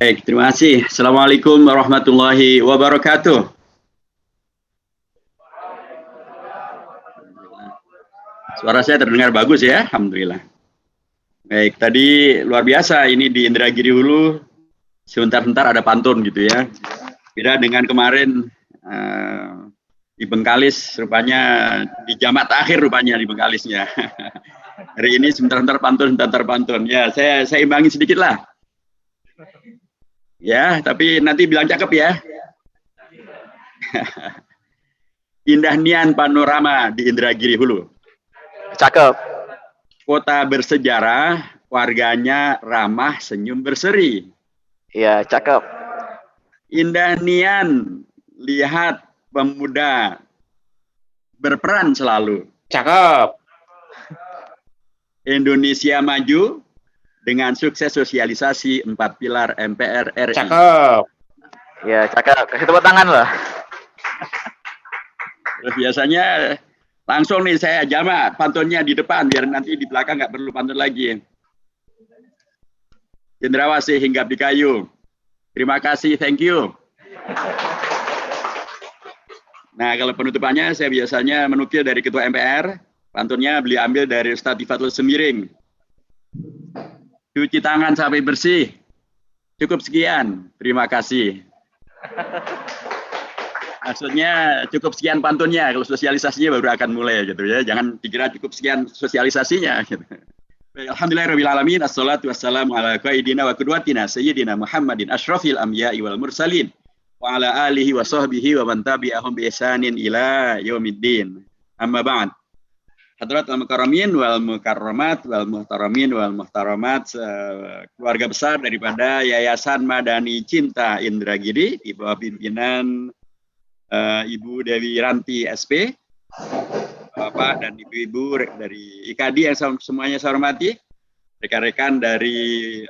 Baik, terima kasih. Assalamualaikum warahmatullahi wabarakatuh. Suara saya terdengar bagus ya, alhamdulillah. Baik, tadi luar biasa ini di Indragiri Hulu, sebentar-bentar ada pantun gitu ya. Beda dengan kemarin di Bengkalis, rupanya di jamak akhir rupanya di Bengkalisnya. Hari ini sebentar-bentar pantun, sebentar pantun. Ya, saya imbangi sedikit lah. Ya, tapi nanti bilang cakep ya. Indah nian panorama di Indragiri Hulu. Cakep. Kota bersejarah, warganya ramah, senyum berseri. Iya, cakep. Indah nian, lihat pemuda berperan selalu. Cakep. Indonesia maju dengan sukses sosialisasi 4 pilar MPR RI. Cakep. Ya, cakep. Kasih tepuk tangan loh. Terus biasanya langsung nih saya jamak pantunnya di depan, biar nanti di belakang nggak perlu pantun lagi. Cendrawasih hinggap di kayu. Terima kasih, thank you. Nah, kalau penutupannya saya biasanya menukil dari Ketua MPR, pantunnya beliau ambil dari Ustadz Tifatul Semiring. Cuci tangan sampai bersih. Cukup sekian, terima kasih. Maksudnya cukup sekian pantunnya, kalau sosialisasinya baru akan mulai gitu ya. Jangan dikira cukup sekian sosialisasinya. Gitu. Alhamdulillahirrahmanirrahim. Assalatu wassalamu ala qaidina wa qudwatina sayyidina Muhammadin asyrafil anbiya'i wal mursalin wa ala alihi wa sahbihi wa man tabi'ahum bi ihsanin ila yaumiddin. Amma ba'd. Hadrat al-mukarramin wal mukarramat wal muhtaramin wal muhtaramat, keluarga besar daripada Yayasan Madani Cinta Indragiri di bawah pimpinan Ibu Dewi Ranti SP, Bapak dan Ibu-ibu dari IKADI yang semuanya saya hormati, rekan-rekan dari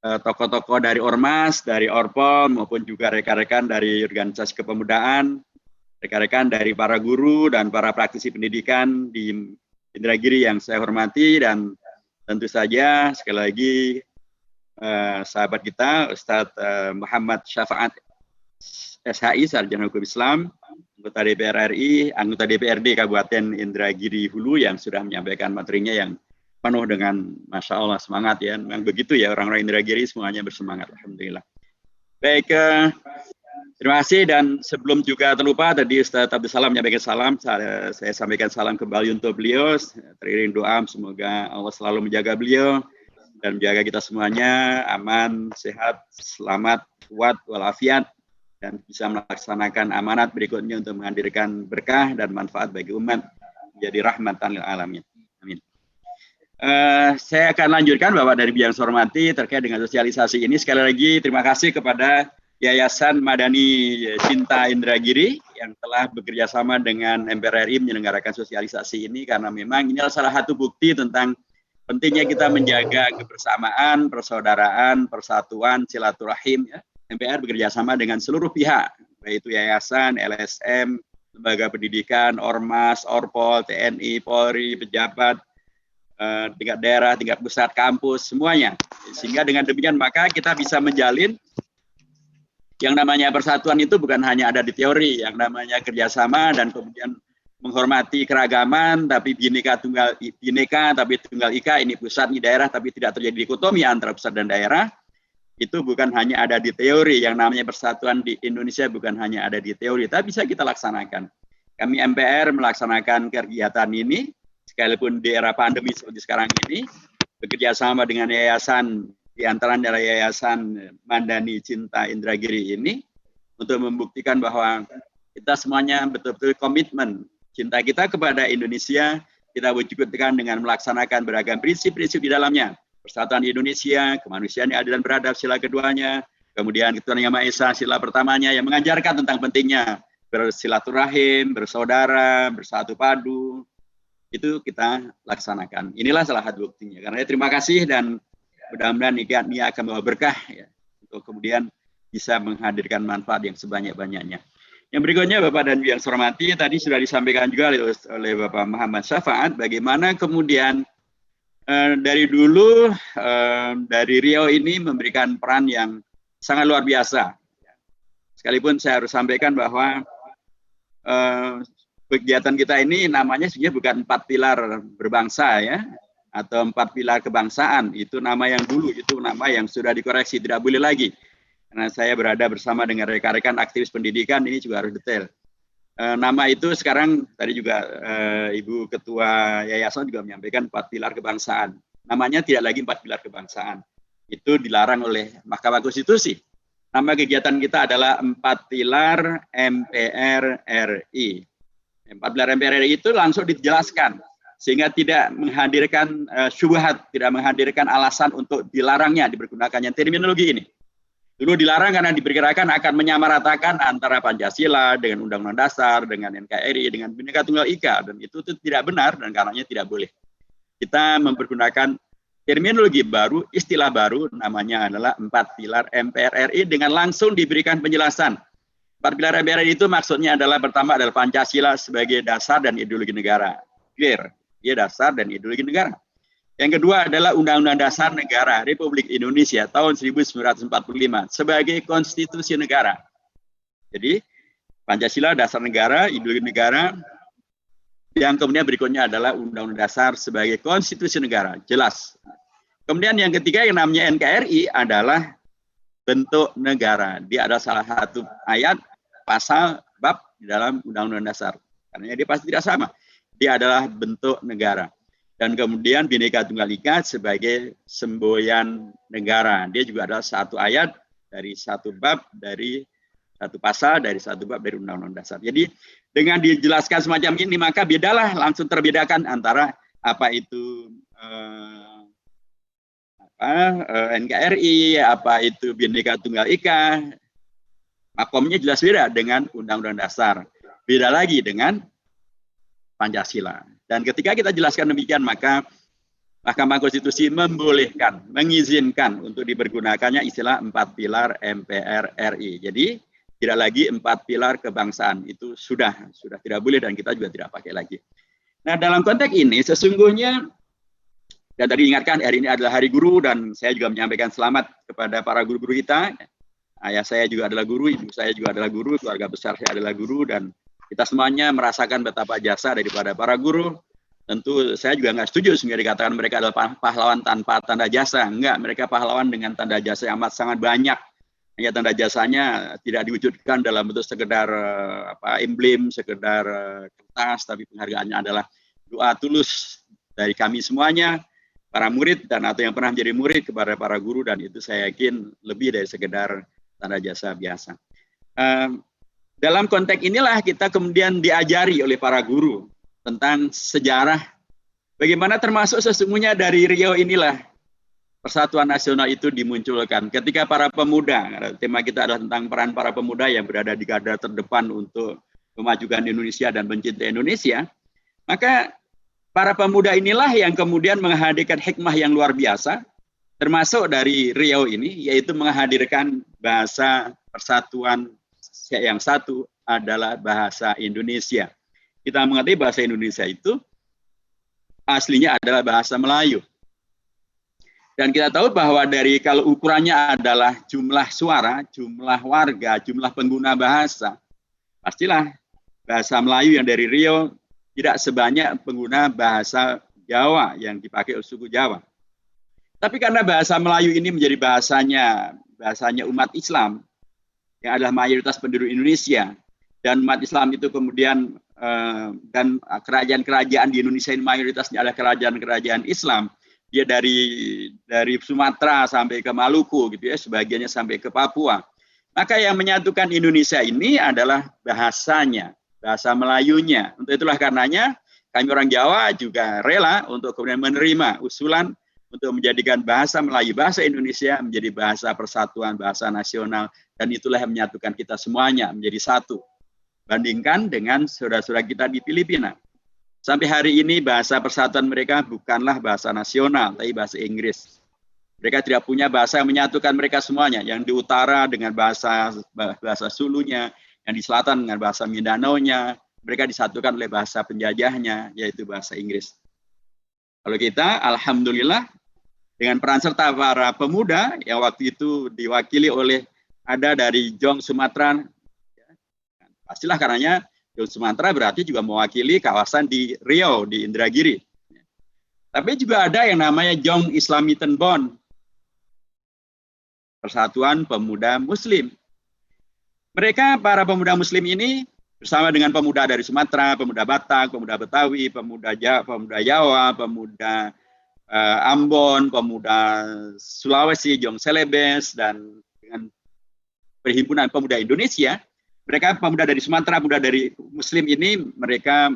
tokoh-tokoh dari Ormas, dari Orpom, maupun juga rekan-rekan dari organisasi kepemudaan, rekan-rekan dari para guru dan para praktisi pendidikan di Indragiri yang saya hormati, dan tentu saja sekali lagi sahabat kita Ustadz Muhammad Syafaat SHI, Sarjana Hukum Islam, anggota DPR RI, anggota DPRD Kabupaten Indragiri Hulu yang sudah menyampaikan materinya yang penuh dengan Masya Allah semangat ya. Memang begitu ya, orang-orang Indragiri semuanya bersemangat, alhamdulillah. Baik, terima kasih, dan sebelum juga terlupa tadi Ustaz Abdul Salam menyampaikan salam, saya sampaikan salam kembali untuk beliau, teriring doa semoga Allah selalu menjaga beliau dan menjaga kita semuanya aman, sehat, selamat, kuat, walafiat, dan bisa melaksanakan amanat berikutnya untuk menghadirkan berkah dan manfaat bagi umat, menjadi rahmatan lil alamin. Amin. Saya akan lanjutkan Bapak dari yang saya hormati terkait dengan sosialisasi ini. Sekali lagi terima kasih kepada Yayasan Madani Cinta Indragiri yang telah bekerja sama dengan MPR RI menyelenggarakan sosialisasi ini, karena memang ini adalah salah satu bukti tentang pentingnya kita menjaga kebersamaan, persaudaraan, persatuan, silaturahim. Ya. MPR bekerja sama dengan seluruh pihak, yaitu yayasan, LSM, lembaga pendidikan, Ormas, Orpol, TNI, Polri, pejabat, tingkat daerah, tingkat pusat, kampus, semuanya. Sehingga dengan demikian maka kita bisa menjalin yang namanya persatuan itu bukan hanya ada di teori, yang namanya kerjasama dan kemudian menghormati keragaman, tapi bineka tunggal bineka, tapi tunggal ika, ini pusat, ini daerah, tapi tidak terjadi dikotomi antara pusat dan daerah. Itu bukan hanya ada di teori, yang namanya persatuan di Indonesia bukan hanya ada di teori, tapi bisa kita laksanakan. Kami MPR melaksanakan kegiatan ini, sekalipun di era pandemi seperti sekarang ini, bekerja sama dengan yayasan, di antaranya Yayasan Madani Cinta Indragiri ini, untuk membuktikan bahwa kita semuanya betul-betul komitmen cinta kita kepada Indonesia, kita wujudkan dengan melaksanakan beragam prinsip-prinsip di dalamnya. Persatuan Indonesia, kemanusiaan yang adil dan beradab, sila keduanya, kemudian Ketuhanan Yang Maha Esa, sila pertamanya, yang mengajarkan tentang pentingnya bersilaturahim, bersaudara, bersatu padu, itu kita laksanakan. Inilah salah satu buktinya. Karena terima kasih, dan mudah-mudahan ini akan membawa berkah ya, untuk kemudian bisa menghadirkan manfaat yang sebanyak-banyaknya. Yang berikutnya Bapak dan Ibu yang saya hormati, tadi sudah disampaikan juga oleh Bapak Muhammad Syafaat, bagaimana kemudian Dari dulu dari Riau ini memberikan peran yang sangat luar biasa. Sekalipun saya harus sampaikan bahwa kegiatan kita ini namanya sebenarnya bukan 4 pilar berbangsa ya, atau 4 pilar kebangsaan. Itu nama yang dulu, itu nama yang sudah dikoreksi, tidak boleh lagi. Karena saya berada bersama dengan rekan-rekan aktivis pendidikan, ini juga harus detail. Nama itu sekarang tadi juga Ibu Ketua Yayasan juga menyampaikan 4 pilar kebangsaan. Namanya tidak lagi 4 pilar kebangsaan. Itu dilarang oleh Mahkamah Konstitusi. Nama kegiatan kita adalah 4 pilar MPR RI. 4 pilar MPR RI itu langsung dijelaskan sehingga tidak menghadirkan syubhat, tidak menghadirkan alasan untuk dilarangnya dipergunakannya terminologi ini. Dulu dilarang karena diperkirakan akan menyamaratakan antara Pancasila dengan Undang-Undang Dasar, dengan NKRI, dengan Bhinneka Tunggal Ika, dan itu tidak benar dan karenanya tidak boleh. Kita mempergunakan terminologi baru, istilah baru, namanya adalah 4 pilar MPR RI dengan langsung diberikan penjelasan. 4 pilar MPR RI itu maksudnya adalah pertama adalah Pancasila sebagai dasar dan ideologi negara. Clear, dia dasar dan ideologi negara. Yang kedua adalah Undang-Undang Dasar Negara Republik Indonesia tahun 1945 sebagai konstitusi negara. Jadi Pancasila dasar negara, ideologi negara. Yang kemudian berikutnya adalah Undang-Undang Dasar sebagai konstitusi negara, jelas. Kemudian yang ketiga yang namanya NKRI adalah bentuk negara. Dia ada salah satu ayat, pasal, bab di dalam Undang-Undang Dasar. Karena dia pasti tidak sama. Dia adalah bentuk negara. Dan kemudian Bhinneka Tunggal Ika sebagai semboyan negara. Dia juga adalah satu ayat dari satu bab, dari satu pasal, dari satu bab dari Undang-Undang Dasar. Jadi dengan dijelaskan semacam ini, maka bedalah, langsung terbedakan antara apa itu NKRI, apa itu Bhinneka Tunggal Ika. Makomnya jelas beda dengan Undang-Undang Dasar. Beda lagi dengan Pancasila. Dan ketika kita jelaskan demikian, maka Mahkamah Konstitusi membolehkan, mengizinkan untuk dipergunakannya istilah 4 pilar MPR RI. Jadi tidak lagi 4 pilar kebangsaan, itu sudah tidak boleh dan kita juga tidak pakai lagi. Nah, dalam konteks ini sesungguhnya, dan tadi ingatkan hari ini adalah Hari Guru dan saya juga menyampaikan selamat kepada para guru-guru kita. Ayah saya juga adalah guru, ibu saya juga adalah guru, keluarga besar saya adalah guru, dan kita semuanya merasakan betapa jasa daripada para guru. Tentu saya juga nggak setuju sehingga dikatakan mereka adalah pahlawan tanpa tanda jasa. Enggak, mereka pahlawan dengan tanda jasa yang amat sangat banyak. Hanya tanda jasanya tidak diwujudkan dalam bentuk sekedar emblem, sekedar kertas, tapi penghargaannya adalah doa tulus dari kami semuanya, para murid dan atau yang pernah menjadi murid kepada para guru, dan itu saya yakin lebih dari sekedar tanda jasa biasa. Dalam konteks inilah kita kemudian diajari oleh para guru tentang sejarah, bagaimana termasuk sesungguhnya dari Riau inilah Persatuan Nasional itu dimunculkan. Ketika para pemuda, tema kita adalah tentang peran para pemuda yang berada di garda terdepan untuk memajukan Indonesia dan mencintai Indonesia, maka para pemuda inilah yang kemudian menghadirkan hikmah yang luar biasa, termasuk dari Riau ini, yaitu menghadirkan bahasa persatuan yang satu adalah bahasa Indonesia. Kita mengerti bahasa Indonesia itu aslinya adalah bahasa Melayu. Dan kita tahu bahwa dari kalau ukurannya adalah jumlah suara, jumlah warga, jumlah pengguna bahasa, pastilah bahasa Melayu yang dari Riau tidak sebanyak pengguna bahasa Jawa yang dipakai oleh suku Jawa. Tapi karena bahasa Melayu ini menjadi bahasanya umat Islam, yang adalah mayoritas penduduk Indonesia, dan umat Islam itu kemudian dan kerajaan-kerajaan di Indonesia ini mayoritasnya adalah kerajaan-kerajaan Islam. Dia dari Sumatera sampai ke Maluku gitu ya, sebagiannya sampai ke Papua. Maka yang menyatukan Indonesia ini adalah bahasanya, bahasa Melayunya. Untuk itulah karenanya kami orang Jawa juga rela untuk kemudian menerima usulan untuk menjadikan bahasa Melayu, bahasa Indonesia menjadi bahasa persatuan, bahasa nasional, dan itulah yang menyatukan kita semuanya menjadi satu. Bandingkan dengan saudara-saudara kita di Filipina. Sampai hari ini bahasa persatuan mereka bukanlah bahasa nasional, tapi bahasa Inggris. Mereka tidak punya bahasa yang menyatukan mereka semuanya. Yang di utara dengan bahasa Sulunya, yang di selatan dengan bahasa Mindanao-nya. Mereka disatukan oleh bahasa penjajahnya, yaitu bahasa Inggris. Kalau kita, alhamdulillah, dengan peran serta para pemuda yang waktu itu diwakili oleh ada dari Jong Sumatera, pastilah karenanya Jong Sumatera berarti juga mewakili kawasan di Riau, di Indragiri. Tapi juga ada yang namanya Jong Islamiten Bond, Persatuan Pemuda Muslim. Mereka, para pemuda Muslim ini, bersama dengan pemuda dari Sumatera, pemuda Batak, pemuda Betawi, pemuda Jawa, pemuda Ambon, pemuda Sulawesi, Jong Celebes, dan dengan Perhimpunan Pemuda Indonesia, mereka pemuda dari Sumatera, pemuda dari Muslim ini, mereka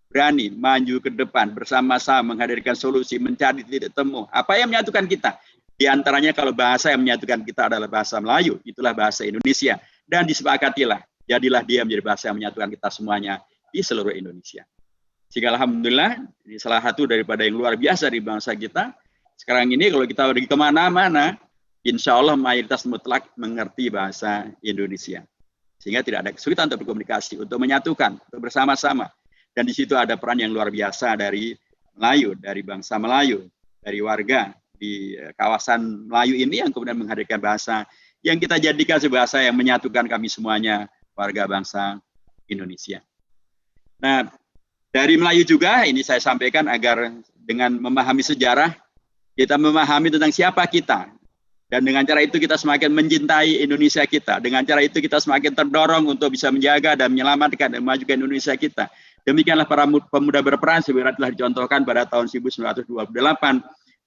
berani maju ke depan, bersama-sama menghadirkan solusi, mencari titik temu. Apa yang menyatukan kita? Di antaranya kalau bahasa yang menyatukan kita adalah bahasa Melayu, itulah bahasa Indonesia. Dan disepakatilah, jadilah dia menjadi bahasa yang menyatukan kita semuanya di seluruh Indonesia. Sehingga alhamdulillah, ini salah satu daripada yang luar biasa di bangsa kita. Sekarang ini kalau kita pergi kemana-mana, insya Allah mayoritas mutlak mengerti bahasa Indonesia. Sehingga tidak ada kesulitan untuk berkomunikasi, untuk menyatukan, untuk bersama-sama. Dan di situ ada peran yang luar biasa dari Melayu, dari bangsa Melayu, dari warga di kawasan Melayu ini yang kemudian menghadirkan bahasa yang kita jadikan sebuah bahasa yang menyatukan kami semuanya, warga bangsa Indonesia. Nah, dari Melayu juga, ini saya sampaikan agar dengan memahami sejarah, kita memahami tentang siapa kita. Dan dengan cara itu kita semakin mencintai Indonesia kita. Dengan cara itu kita semakin terdorong untuk bisa menjaga dan menyelamatkan dan memajukan Indonesia kita. Demikianlah para pemuda berperan sebenarnya telah dicontohkan pada tahun 1928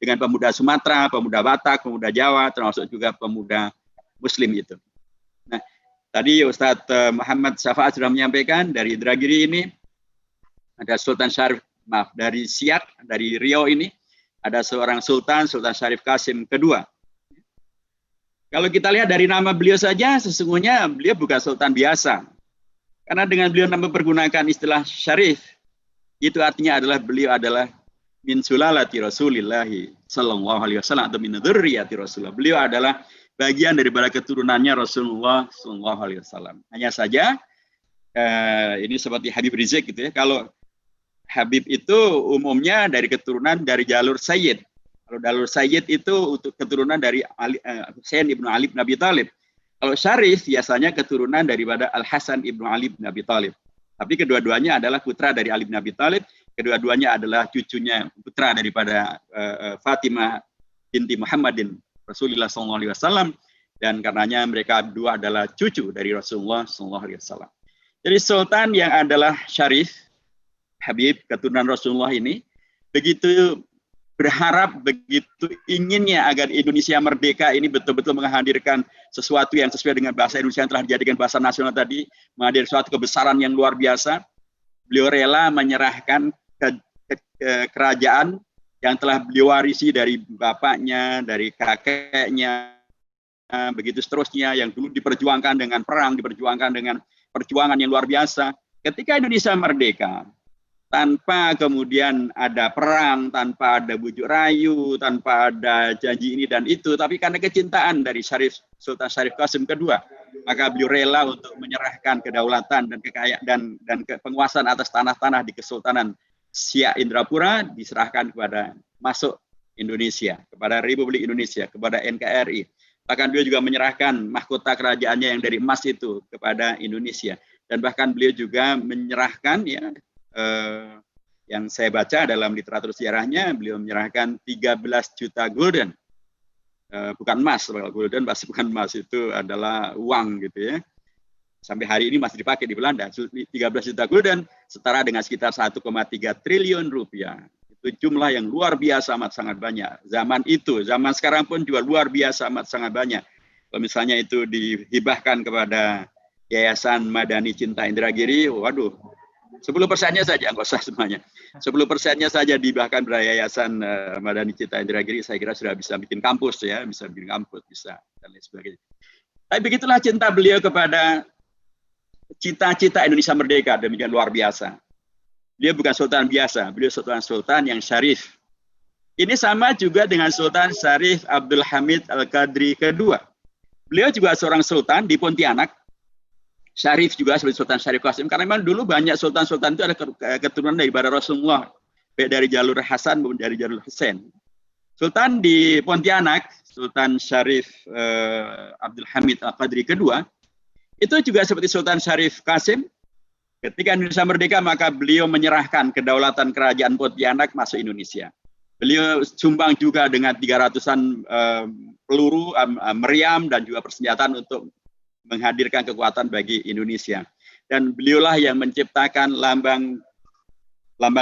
dengan pemuda Sumatera, pemuda Batak, pemuda Jawa, termasuk juga pemuda Muslim itu. Nah, tadi Ustadz Muhammad Syafaat sudah menyampaikan dari Indragiri ini ada Sultan Syarif, dari Siak, dari Riau ini ada seorang Sultan, Sultan Syarif Qasim kedua. Kalau kita lihat dari nama beliau saja, sesungguhnya beliau bukan Sultan biasa. Karena dengan beliau mempergunakan istilah Syarif, itu artinya adalah beliau adalah min sulalati Rasulillahi sallallahu alaihi wasallam atau min dzurriyyati Rasulullah. Beliau adalah bagian daripada keturunannya Rasulullah sallallahu alaihi wasallam. Hanya saja ini seperti Habib Rizik gitu ya. Kalau Habib itu umumnya dari keturunan dari jalur Sayyid. Kalau jalur Sayyid itu untuk keturunan dari Husain ibnu Ali bin Abi Thalib. Kalau Syarif biasanya keturunan daripada Al Hasan ibnu Ali bin Abi Thalib. Tapi kedua-duanya adalah putra dari Ali bin Abi Thalib. Kedua-duanya adalah cucunya, putra daripada Fatimah binti Muhammadin Rasulullah SAW, dan karenanya mereka dua adalah cucu dari Rasulullah SAW. Jadi Sultan yang adalah Syarif, Habib, keturunan Rasulullah ini, begitu berharap, begitu inginnya agar Indonesia merdeka ini betul-betul menghadirkan sesuatu yang sesuai dengan bahasa Indonesia yang telah dijadikan bahasa nasional tadi, menghadirkan suatu kebesaran yang luar biasa. Beliau rela menyerahkan kerajaan yang telah beliau warisi dari bapaknya, dari kakeknya, begitu seterusnya, yang dulu diperjuangkan dengan perang, diperjuangkan dengan perjuangan yang luar biasa. Ketika Indonesia merdeka, tanpa kemudian ada perang, tanpa ada bujuk rayu, tanpa ada janji ini dan itu, tapi karena kecintaan dari Sultan Syarif Qasim kedua, maka beliau rela untuk menyerahkan kedaulatan dan kekayaan dan penguasaan atas tanah-tanah di Kesultanan Siak Indrapura diserahkan kepada masuk Indonesia, kepada Republik Indonesia, kepada NKRI. Bahkan beliau juga menyerahkan mahkota kerajaannya yang dari emas itu kepada Indonesia. Dan bahkan beliau juga menyerahkan yang saya baca dalam literatur sejarahnya, beliau menyerahkan 13 juta gulden. Bukan emas, kalau gulden pasti bukan emas, itu adalah uang gitu ya. Sampai hari ini masih dipakai di Belanda. 13 juta gulden setara dengan sekitar 1,3 triliun rupiah. Itu jumlah yang luar biasa, amat sangat banyak. Zaman itu, zaman sekarang pun juga luar biasa, amat sangat banyak. Kalau misalnya itu dihibahkan kepada Yayasan Madani Cinta Indragiri, waduh, 10%-nya saja, nggak usah semuanya. 10%-nya saja dibahkan pada Yayasan Madani Cinta Indragiri, saya kira sudah bisa bikin kampus ya, bisa bikin kampus, bisa dan lain sebagainya. Tapi begitulah cinta beliau kepada cita-cita Indonesia merdeka, demikian luar biasa. Beliau bukan sultan biasa, beliau sultan yang syarif. Ini sama juga dengan Sultan Syarif Abdul Hamid Al-Qadri kedua. Beliau juga seorang sultan di Pontianak. Syarif juga sebagai Sultan Syarif Qasim, karena memang dulu banyak sultan-sultan itu ada keturunan daripada Rasulullah baik dari jalur Hasan maupun dari jalur Husain. Sultan di Pontianak, Sultan Syarif Abdul Hamid Al-Qadri kedua, itu juga seperti Sultan Syarif Qasim. Ketika Indonesia merdeka, maka beliau menyerahkan kedaulatan kerajaan Pontianak masuk Indonesia. Beliau sumbang juga dengan 300-an peluru, meriam, dan juga persenjataan untuk menghadirkan kekuatan bagi Indonesia. Dan beliaulah yang menciptakan lambang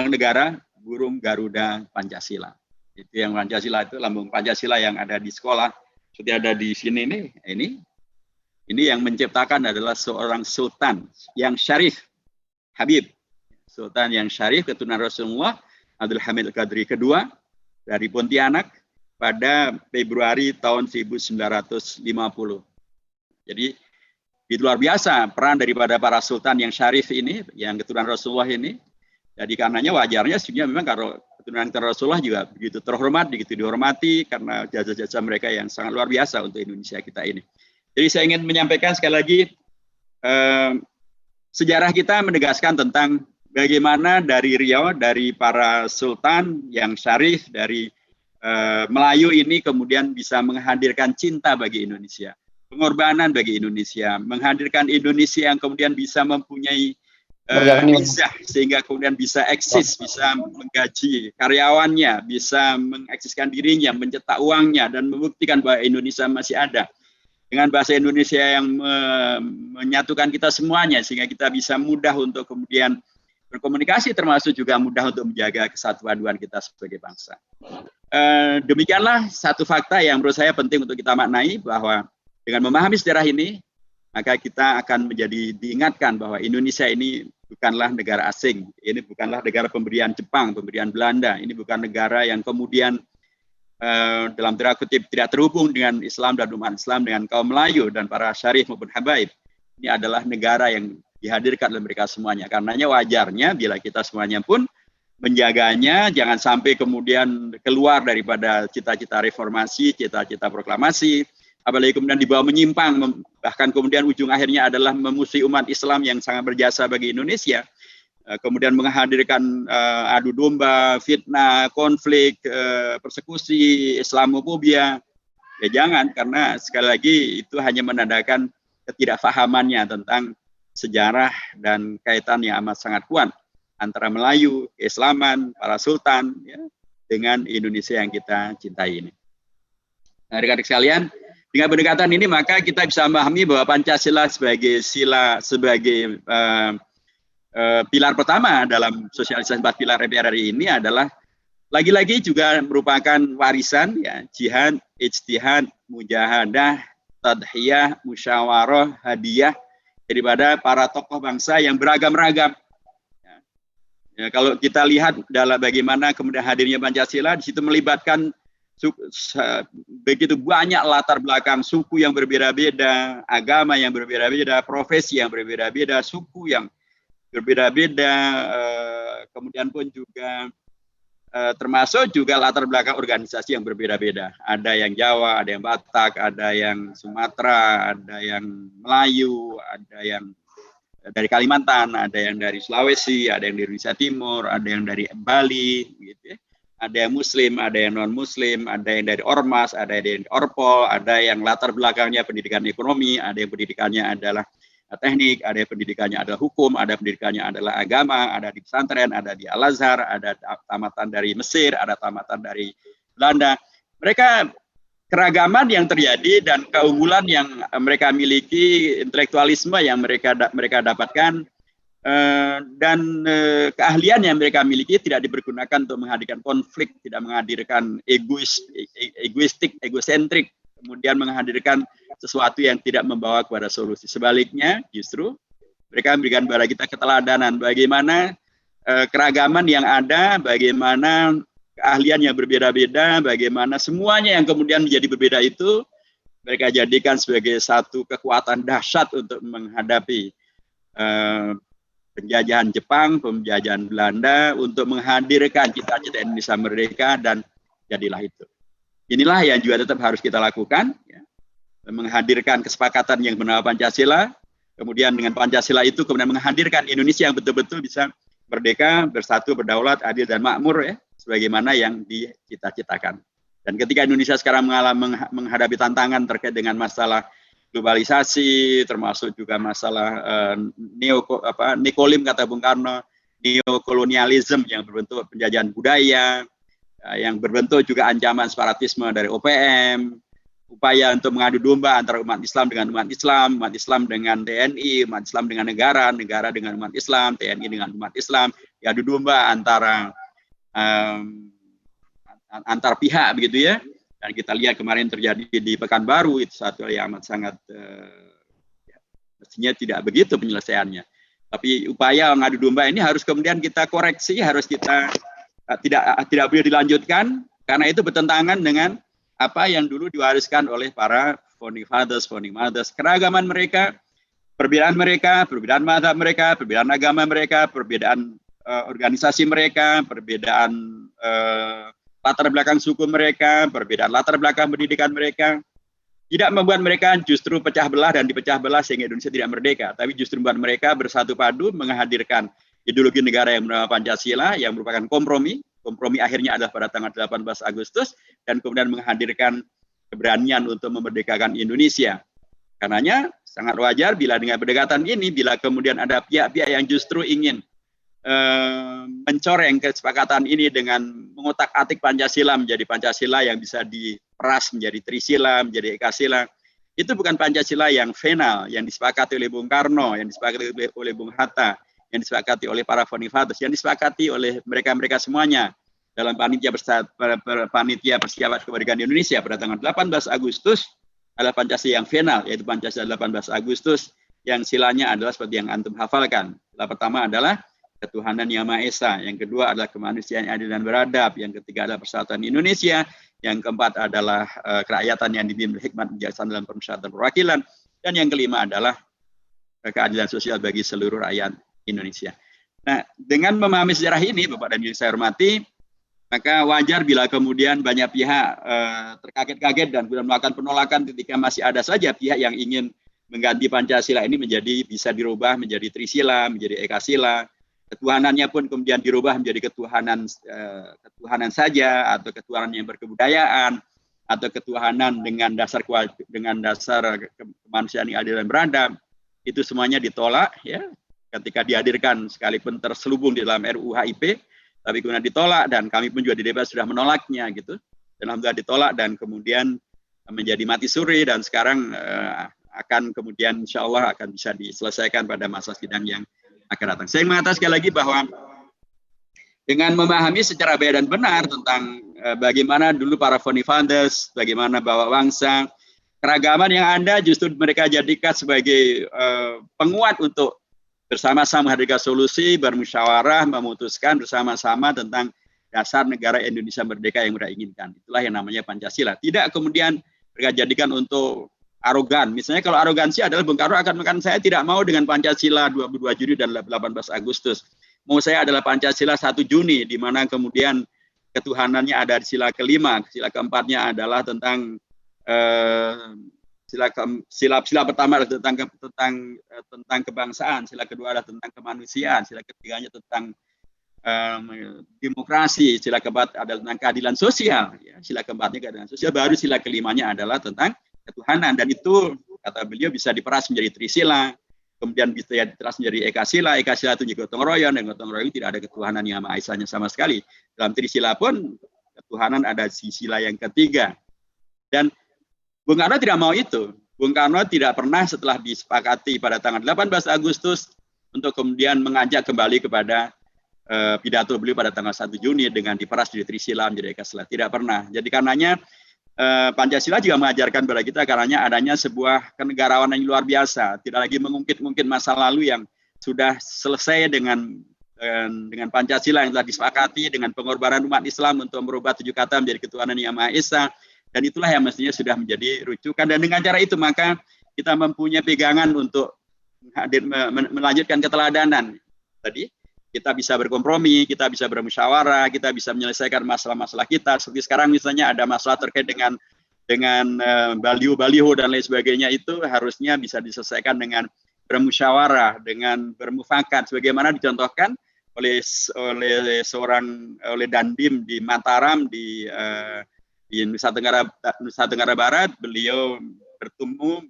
negara, burung Garuda Pancasila. Itu yang Pancasila, itu lambang Pancasila yang ada di sekolah. Seperti ada di sini nih, ini yang menciptakan adalah seorang sultan yang syarif, Habib. Sultan yang syarif, keturunan Rasulullah, Abdul Hamid Al-Qadri kedua, dari Pontianak pada Februari tahun 1950. Jadi itu luar biasa peran daripada para sultan yang syarif ini, yang keturunan Rasulullah ini. Jadi karenanya wajarnya sebenarnya memang kalau keturunan Rasulullah juga begitu terhormat, begitu dihormati karena jasa-jasa mereka yang sangat luar biasa untuk Indonesia kita ini. Jadi saya ingin menyampaikan sekali lagi sejarah kita menegaskan tentang bagaimana dari Riau, dari para sultan yang syarif, dari Melayu ini kemudian bisa menghadirkan cinta bagi Indonesia, pengorbanan bagi Indonesia, menghadirkan Indonesia yang kemudian bisa mempunyai izah, sehingga kemudian bisa eksis, bisa menggaji karyawannya, bisa mengeksiskan dirinya, mencetak uangnya, dan membuktikan bahwa Indonesia masih ada. Dengan bahasa Indonesia yang menyatukan kita semuanya, sehingga kita bisa mudah untuk kemudian berkomunikasi, termasuk juga mudah untuk menjaga kesatuan kita sebagai bangsa. Demikianlah satu fakta yang menurut saya penting untuk kita maknai, bahwa dengan memahami sejarah ini, maka kita akan menjadi diingatkan bahwa Indonesia ini bukanlah negara asing, ini bukanlah negara pemberian Jepang, pemberian Belanda, ini bukan negara yang kemudian dalam tanda kutip tidak terhubung dengan Islam dan umat Islam, dengan kaum Melayu dan para syarif maupun habaib. Ini adalah negara yang dihadirkan oleh mereka semuanya. Karenanya wajarnya bila kita semuanya pun menjaganya, jangan sampai kemudian keluar daripada cita-cita reformasi, cita-cita proklamasi, apalagi kemudian dibawa menyimpang, bahkan kemudian ujung akhirnya adalah memusuhi umat Islam yang sangat berjasa bagi Indonesia. Kemudian menghadirkan adu domba, fitnah, konflik, persekusi, Islamofobia. Ya jangan, karena sekali lagi itu hanya menandakan ketidakfahamannya tentang sejarah dan kaitan yang amat sangat kuat antara Melayu, Keislaman, para sultan, ya, dengan Indonesia yang kita cintai ini. Nah, rekan-rekan sekalian, dengan pendekatan ini maka kita bisa memahami bahwa Pancasila sebagai pilar pertama dalam sosialisasi 4 pilar MPRRI ini adalah lagi-lagi juga merupakan warisan, ya, jihad, ijtihad, mujahadah, tadhiyah, musyawarah, hadiah daripada para tokoh bangsa yang beragam-ragam. Ya, kalau kita lihat dalam bagaimana kemudian hadirnya Pancasila, di situ melibatkan begitu banyak latar belakang suku yang berbeda-beda, agama yang berbeda-beda, profesi yang berbeda-beda, suku yang berbeda-beda, kemudian pun juga termasuk juga latar belakang organisasi yang berbeda-beda. Ada yang Jawa, ada yang Batak, ada yang Sumatera, ada yang Melayu, ada yang dari Kalimantan, ada yang dari Sulawesi, ada yang dari Indonesia Timur, ada yang dari Bali, gitu ya. Ada yang Muslim, ada yang non-Muslim, ada yang dari Ormas, ada yang dari Orpol, ada yang latar belakangnya pendidikan ekonomi, ada yang pendidikannya adalah teknik, ada yang pendidikannya adalah hukum, ada pendidikannya adalah agama, ada di pesantren, ada di Al-Azhar, ada tamatan dari Mesir, ada tamatan dari Belanda. Mereka keragaman yang terjadi dan keunggulan yang mereka miliki, intelektualisme yang mereka dapatkan, dan keahlian yang mereka miliki tidak dipergunakan untuk menghadirkan konflik, tidak menghadirkan egoistik, egosentrik, kemudian menghadirkan sesuatu yang tidak membawa kepada solusi. Sebaliknya, justru mereka memberikan kepada kita keteladanan bagaimana keragaman yang ada, bagaimana keahlian yang berbeda-beda, bagaimana semuanya yang kemudian menjadi berbeda itu mereka jadikan sebagai satu kekuatan dahsyat untuk menghadapi penjajahan Jepang, penjajahan Belanda, untuk menghadirkan cita-cita Indonesia merdeka, dan jadilah itu. Inilah yang juga tetap harus kita lakukan, ya. Menghadirkan kesepakatan yang bernama Pancasila, kemudian dengan Pancasila itu kemudian menghadirkan Indonesia yang betul-betul bisa merdeka, bersatu, berdaulat, adil dan makmur ya, sebagaimana yang dicita-citakan. Dan ketika Indonesia sekarang menghadapi tantangan terkait dengan masalah globalisasi, termasuk juga masalah nekolim kata Bung Karno, neokolonialisme yang berbentuk penjajahan budaya, yang berbentuk juga ancaman separatisme dari OPM, upaya untuk mengadu domba antara umat Islam dengan umat Islam dengan TNI, umat Islam dengan negara, negara dengan umat Islam, TNI dengan umat Islam, adu domba antara antar pihak begitu ya. Dan kita lihat kemarin terjadi di Pekanbaru, itu satu yang amat sangat mestinya tidak begitu penyelesaiannya. Tapi upaya mengadu domba ini harus kemudian kita koreksi, harus kita tidak boleh dilanjutkan karena itu bertentangan dengan apa yang dulu diwariskan oleh para founding fathers, founding mothers, keragaman mereka, perbedaan mazhab mereka, perbedaan agama mereka, perbedaan organisasi mereka, perbedaan latar belakang suku mereka, perbedaan latar belakang pendidikan mereka, tidak membuat mereka justru pecah belah dan dipecah belah sehingga Indonesia tidak merdeka, tapi justru membuat mereka bersatu padu menghadirkan ideologi negara yang bernama Pancasila yang merupakan kompromi. Kompromi akhirnya adalah pada tanggal 18 Agustus dan kemudian menghadirkan keberanian untuk memerdekakan Indonesia. Karenanya sangat wajar bila dengan pendekatan ini, bila kemudian ada pihak-pihak yang justru ingin mencoreng kesepakatan ini dengan mengotak-atik Pancasila menjadi Pancasila yang bisa diperas menjadi Trisila, menjadi Ekasila. Itu bukan Pancasila yang final, yang disepakati oleh Bung Karno, yang disepakati oleh Bung Hatta, yang disepakati oleh para founding fathers, yang disepakati oleh mereka-mereka semuanya dalam panitia persiapan kemerdekaan Indonesia pada tanggal 18 Agustus adalah Pancasila yang final, yaitu Pancasila 18 Agustus yang silanya adalah seperti yang antum hafalkan. Sila pertama adalah ketuhanan yang Maha Esa, yang kedua adalah kemanusiaan yang adil dan beradab, yang ketiga adalah persatuan Indonesia, yang keempat adalah kerakyatan yang dibimbing hikmat bijaksana dalam permusyawaratan perwakilan, dan yang kelima adalah keadilan sosial bagi seluruh rakyat Indonesia. Nah, dengan memahami sejarah ini, Bapak dan Ibu saya hormati, maka wajar bila kemudian banyak pihak terkaget-kaget dan kemudian melakukan penolakan ketika masih ada saja pihak yang ingin mengganti Pancasila ini menjadi bisa dirubah menjadi Trisila, menjadi Ekasila. Ketuhanannya pun kemudian dirubah menjadi ketuhanan saja atau ketuhanan yang berkebudayaan atau ketuhanan dengan dasar kemanusiaan yang adil dan beradab. Itu semuanya ditolak ya. Ketika dihadirkan sekalipun terselubung di dalam RUU HIP, tapi kemudian ditolak dan kami pun juga di DPR sudah menolaknya gitu. Dan alhamdulillah ditolak dan kemudian menjadi mati suri dan sekarang akan kemudian insya Allah akan bisa diselesaikan pada masa sidang yang akan datang. Saya mengatakan sekali lagi bahwa dengan memahami secara baik dan benar tentang bagaimana dulu para founding fathers, bagaimana bawa bangsa, keragaman yang ada justru mereka jadikan sebagai penguat untuk bersama-sama menghadirkan solusi, bermusyawarah, memutuskan bersama-sama tentang dasar negara Indonesia merdeka yang mereka inginkan. Itulah yang namanya Pancasila. Tidak kemudian mereka jadikan untuk arogan. Misalnya kalau arogansi adalah Bung Karno akan mengatakan saya tidak mau dengan Pancasila 22 Juni dan 18 Agustus. Mau saya adalah Pancasila 1 Juni, di mana kemudian ketuhanannya ada di sila kelima. Sila keempatnya adalah tentang sila pertama adalah tentang kebangsaan, sila kedua adalah tentang kemanusiaan, sila ketiganya tentang demokrasi, sila keempat adalah tentang keadilan sosial, ya. Sila keempatnya keadilan sosial, baru sila kelimanya adalah tentang ketuhanan, dan itu kata beliau bisa diperas menjadi Trisila, kemudian bisa diperas menjadi Ekasila. Ekasila itu juga gotong royong, dan gotong royong tidak ada ketuhanan yang Maha Esanya sama sekali. Dalam Trisila pun ketuhanan ada di sila yang ketiga, dan Bung Karno tidak mau itu. Bung Karno tidak pernah setelah disepakati pada tanggal 18 Agustus untuk kemudian mengajak kembali kepada pidato beliau pada tanggal 1 Juni dengan diperas dari Trisila menjadi Ekasila. Tidak pernah. Jadi karenanya Pancasila juga mengajarkan kepada kita karenanya adanya sebuah kenegarawanan yang luar biasa. Tidak lagi mengungkit-ungkit masa lalu yang sudah selesai dengan Pancasila yang telah disepakati, dengan pengorbanan umat Islam untuk merubah 7 kata menjadi ketuhanan yang Maha Esa. Dan itulah yang mestinya sudah menjadi rujukan. Dan dengan cara itu maka kita mempunyai pegangan untuk melanjutkan keteladanan. Tadi kita bisa berkompromi, kita bisa bermusyawarah, kita bisa menyelesaikan masalah-masalah kita. Seperti sekarang misalnya ada masalah terkait dengan baliho-baliho dan lain sebagainya, itu harusnya bisa diselesaikan dengan bermusyawarah, dengan bermufakat. Sebagaimana dicontohkan oleh Dandim di Mataram di Nusa Tenggara Barat. Beliau bertemu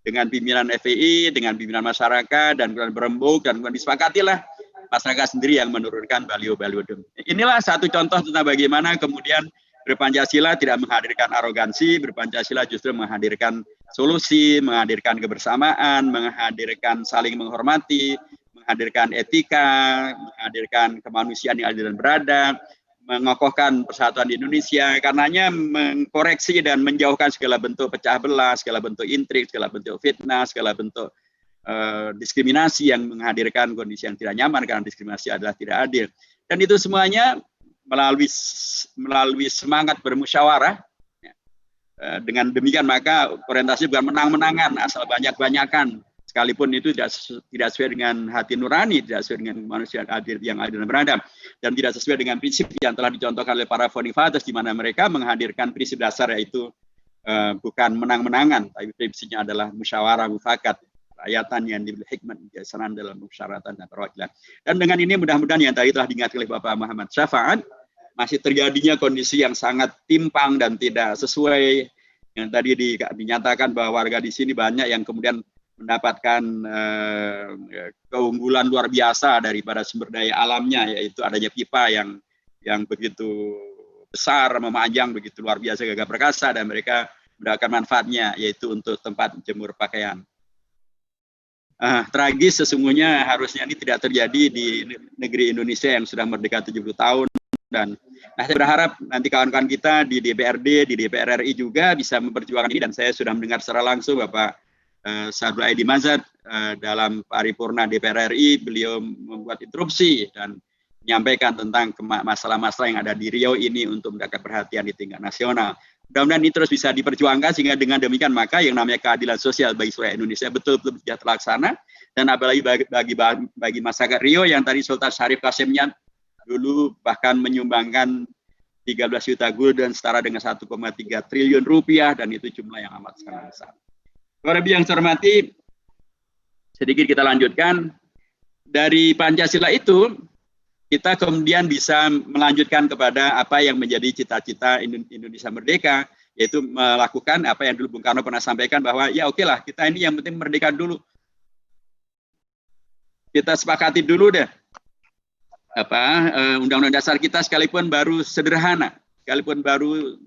dengan pimpinan FPI, dengan pimpinan masyarakat, dan kemudian berembuk, dan kemudian disepakatilah masyarakat sendiri yang menurunkan baliho-baliho. Inilah satu contoh tentang bagaimana kemudian berpancasila tidak menghadirkan arogansi, berpancasila justru menghadirkan solusi, menghadirkan kebersamaan, menghadirkan saling menghormati, menghadirkan etika, menghadirkan kemanusiaan yang adil dan beradab, mengokohkan persatuan di Indonesia, karenanya mengkoreksi dan menjauhkan segala bentuk pecah belah, segala bentuk intrik, segala bentuk fitnah, segala bentuk diskriminasi yang menghadirkan kondisi yang tidak nyaman karena diskriminasi adalah tidak adil. Dan itu semuanya melalui semangat bermusyawarah. Dengan demikian maka orientasi bukan menang-menangan asal banyak-banyakan, sekalipun itu tidak sesuai dengan hati nurani, tidak sesuai dengan kemanusiaan yang adil dan beradab, dan tidak sesuai dengan prinsip yang telah dicontohkan oleh para founding fathers, di mana mereka menghadirkan prinsip dasar yaitu bukan menang-menangan, tapi prinsipnya adalah musyawarah mufakat, rakyatan yang diberi hikmat kebijaksanaan dalam persyaratan dan perwakilan. Dan dengan ini mudah-mudahan yang tadi telah diingatkan oleh Bapak Muhammad Syafaat, masih terjadinya kondisi yang sangat timpang dan tidak sesuai yang tadi dinyatakan bahwa warga di sini banyak yang kemudian mendapatkan keunggulan luar biasa daripada sumber daya alamnya, yaitu adanya pipa yang begitu besar, memanjang, begitu luar biasa, gagah perkasa, dan mereka mendapatkan manfaatnya, yaitu untuk tempat jemur pakaian. Tragis sesungguhnya harusnya ini tidak terjadi di negeri Indonesia yang sudah merdeka 70 tahun. Dan saya berharap nanti kawan-kawan kita di DPRD, di DPR RI juga bisa memperjuangkan ini, dan saya sudah mendengar secara langsung Bapak Sadul Aidi Mazat dalam paripurna DPR RI, beliau membuat interupsi dan menyampaikan tentang masalah-masalah yang ada di Riau ini untuk mendapat perhatian di tingkat nasional. Mudah-mudahan ini terus bisa diperjuangkan, sehingga dengan demikian maka yang namanya keadilan sosial bagi seluruh Indonesia betul-betul bisa terlaksana, dan apalagi bagi masyarakat Riau yang tadi Sultan Syarif Qasimnya dulu bahkan menyumbangkan 13 juta gulden setara dengan 1,3 triliun rupiah, dan itu jumlah yang amat sangat besar. Para yang saya hormati, sedikit kita lanjutkan. Dari Pancasila itu, kita kemudian bisa melanjutkan kepada apa yang menjadi cita-cita Indonesia merdeka, yaitu melakukan apa yang dulu Bung Karno pernah sampaikan, bahwa ya oke lah, kita ini yang penting merdeka dulu. Kita sepakati dulu deh. Undang-undang dasar kita sekalipun baru sederhana, sekalipun baru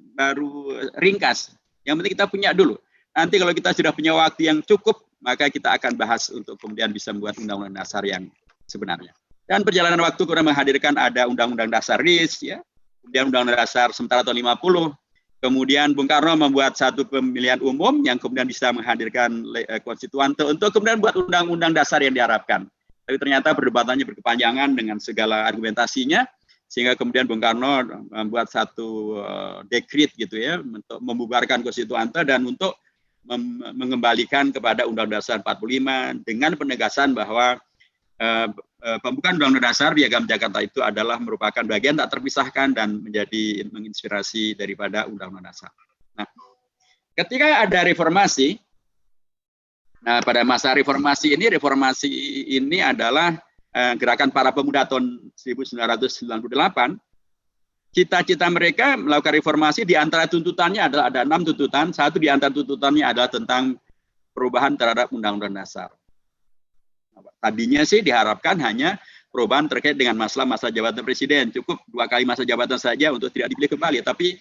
ringkas, yang penting kita punya dulu. Nanti kalau kita sudah punya waktu yang cukup, maka kita akan bahas untuk kemudian bisa membuat undang-undang dasar yang sebenarnya. Dan perjalanan waktu kemudian menghadirkan ada undang-undang dasar RIS, ya, kemudian undang-undang dasar sementara tahun 50, kemudian Bung Karno membuat satu pemilihan umum yang kemudian bisa menghadirkan konstituante untuk kemudian buat undang-undang dasar yang diharapkan. Tapi ternyata perdebatannya berkepanjangan dengan segala argumentasinya, sehingga kemudian Bung Karno membuat satu dekret gitu ya, untuk membubarkan konstituante dan untuk mengembalikan kepada Undang-Undang Dasar 45 dengan penegasan bahwa pembukaan Undang-Undang Dasar Piagam Jakarta itu adalah merupakan bagian tak terpisahkan dan menjadi menginspirasi daripada Undang-Undang Dasar. Nah, ketika ada reformasi, nah pada masa reformasi ini adalah gerakan para pemuda tahun 1998. Cita-cita mereka melakukan reformasi, di antara tuntutannya adalah ada 6 tuntutan. Satu di antara tuntutannya adalah tentang perubahan terhadap Undang-Undang Dasar. Tadinya sih diharapkan hanya perubahan terkait dengan masalah masa jabatan presiden, cukup 2 kali masa jabatan saja untuk tidak dipilih kembali. Tapi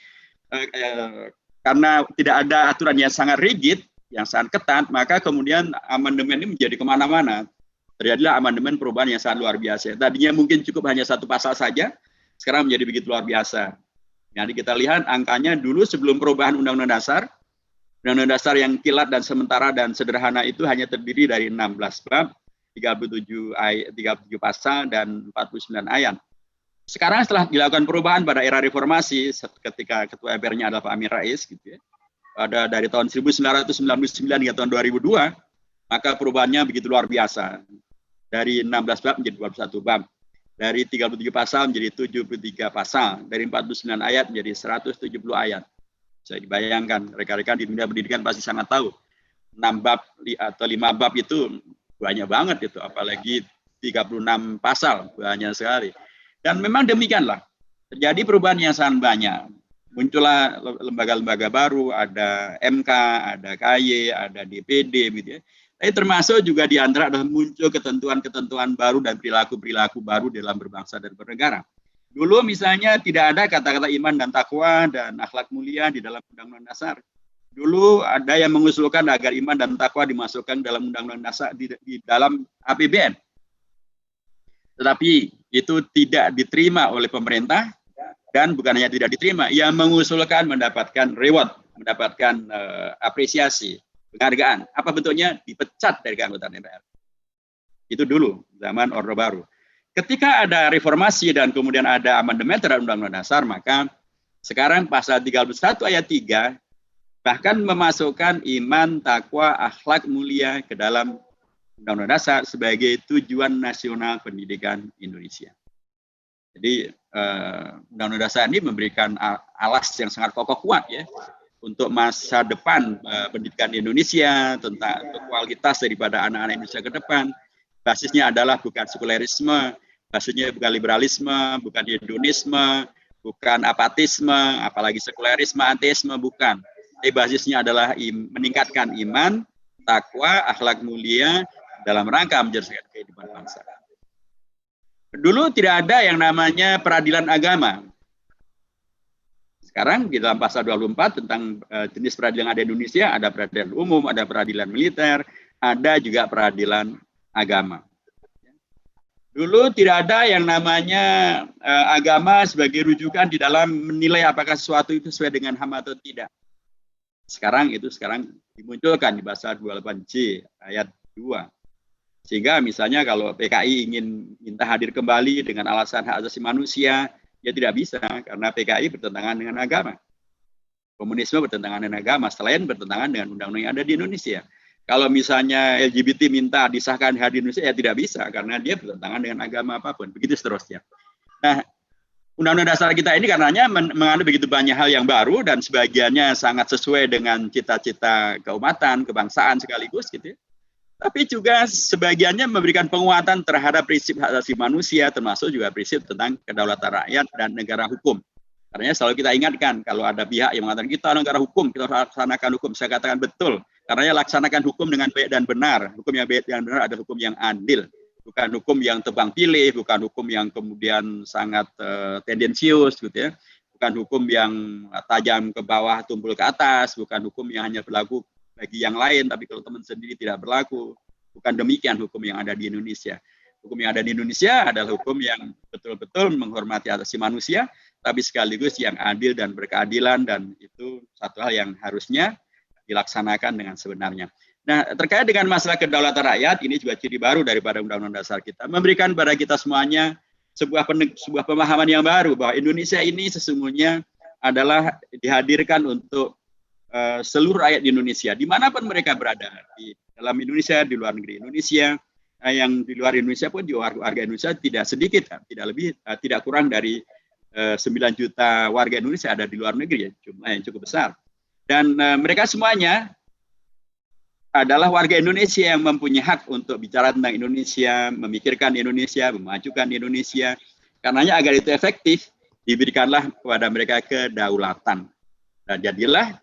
karena tidak ada aturan yang sangat rigid, yang sangat ketat, maka kemudian amandemen ini menjadi kemana-mana. Terjadilah amandemen perubahan yang sangat luar biasa. Tadinya mungkin cukup hanya 1 pasal saja, sekarang menjadi begitu luar biasa. Jadi kita lihat angkanya dulu sebelum perubahan Undang-Undang Dasar yang kilat dan sementara dan sederhana itu hanya terdiri dari 16 bab, 37 pasal dan 49 ayat. Sekarang setelah dilakukan perubahan pada era reformasi, ketika ketua MPR-nya adalah Pak Amin Rais, gitu ya, pada dari tahun 1999 hingga tahun 2002, maka perubahannya begitu luar biasa. Dari 16 bab menjadi 21 bab. Dari 37 pasal menjadi 73 pasal. Dari 49 ayat menjadi 170 ayat. Bisa dibayangkan, rekan-rekan di dunia pendidikan pasti sangat tahu. 6 bab atau 5 bab itu banyak banget itu. Apalagi 36 pasal, banyak sekali. Dan memang demikianlah, terjadi perubahan yang sangat banyak. Muncullah lembaga-lembaga baru, ada MK, ada KY, ada DPD, gitu ya. Tapi termasuk juga di antara adalah muncul ketentuan-ketentuan baru dan perilaku-perilaku baru dalam berbangsa dan bernegara. Dulu misalnya tidak ada kata-kata iman dan takwa dan akhlak mulia di dalam Undang-Undang Dasar. Dulu ada yang mengusulkan agar iman dan takwa dimasukkan dalam Undang-Undang Dasar di dalam APBN. Tetapi itu tidak diterima oleh pemerintah, dan bukan hanya tidak diterima, yang mengusulkan mendapatkan reward, mendapatkan apresiasi, penghargaan. Apa bentuknya? Dipecat dari keanggotaan DPR. Itu dulu, zaman Orde Baru. Ketika ada reformasi dan kemudian ada amandemen terhadap Undang-Undang Dasar, maka sekarang pasal 31 ayat 3 bahkan memasukkan iman, takwa, akhlak mulia ke dalam Undang-Undang Dasar sebagai tujuan nasional pendidikan Indonesia. Jadi Undang-Undang Dasar ini memberikan alas yang sangat kokoh kuat ya untuk masa depan pendidikan Indonesia, tentang kualitas daripada anak-anak Indonesia ke depan. Basisnya adalah bukan sekulerisme, basisnya bukan liberalisme, bukan hedonisme, bukan apatisme, apalagi sekulerisme, ateisme, bukan. Tapi basisnya adalah meningkatkan iman, takwa, akhlak mulia dalam rangka menjadikan kehidupan bangsa. Dulu tidak ada yang namanya peradilan agama. Sekarang di dalam pasal 24 tentang jenis peradilan yang ada di Indonesia, ada peradilan umum, ada peradilan militer, ada juga peradilan agama. Dulu tidak ada yang namanya agama sebagai rujukan di dalam menilai apakah sesuatu itu sesuai dengan HAM atau tidak. Sekarang dimunculkan di pasal 28J ayat 2. Sehingga misalnya kalau PKI ingin minta hadir kembali dengan alasan hak asasi manusia, ya tidak bisa karena PKI bertentangan dengan agama. Komunisme bertentangan dengan agama, selain bertentangan dengan undang-undang yang ada di Indonesia. Kalau misalnya LGBT minta disahkan hadir di Indonesia, ya tidak bisa karena dia bertentangan dengan agama apapun. Begitu seterusnya. Nah, Undang-Undang Dasar kita ini karenanya mengandung begitu banyak hal yang baru dan sebagiannya sangat sesuai dengan cita-cita keumatan, kebangsaan sekaligus gitu ya. Tapi juga sebagiannya memberikan penguatan terhadap prinsip hak asasi manusia, termasuk juga prinsip tentang kedaulatan rakyat dan negara hukum. Karena selalu kita ingatkan, kalau ada pihak yang mengatakan kita negara hukum, kita harus laksanakan hukum. Saya katakan betul, karena laksanakan hukum dengan baik dan benar. Hukum yang baik dan benar adalah hukum yang adil. Bukan hukum yang tebang pilih, bukan hukum yang kemudian sangat tendensius, gitu ya. Bukan hukum yang tajam ke bawah, tumpul ke atas, bukan hukum yang hanya berlaku bagi yang lain, tapi kalau teman sendiri tidak berlaku. Bukan demikian hukum yang ada di Indonesia. Hukum yang ada di Indonesia adalah hukum yang betul-betul menghormati hak asasi manusia, tapi sekaligus yang adil dan berkeadilan, dan itu satu hal yang harusnya dilaksanakan dengan sebenarnya. Nah, terkait dengan masalah kedaulatan rakyat, ini juga ciri baru daripada Undang-Undang Dasar kita. Memberikan pada kita semuanya sebuah pemahaman yang baru, bahwa Indonesia ini sesungguhnya adalah dihadirkan untuk seluruh rakyat di Indonesia, dimanapun mereka berada, di dalam Indonesia, di luar negeri Indonesia, yang di luar Indonesia pun juga warga Indonesia tidak sedikit, tidak lebih, tidak kurang dari 9 juta warga Indonesia ada di luar negeri, ya, jumlah yang cukup besar. Dan mereka semuanya adalah warga Indonesia yang mempunyai hak untuk bicara tentang Indonesia, memikirkan Indonesia, memajukan Indonesia. Karenanya agar itu efektif, diberikanlah kepada mereka kedaulatan. Dan jadilah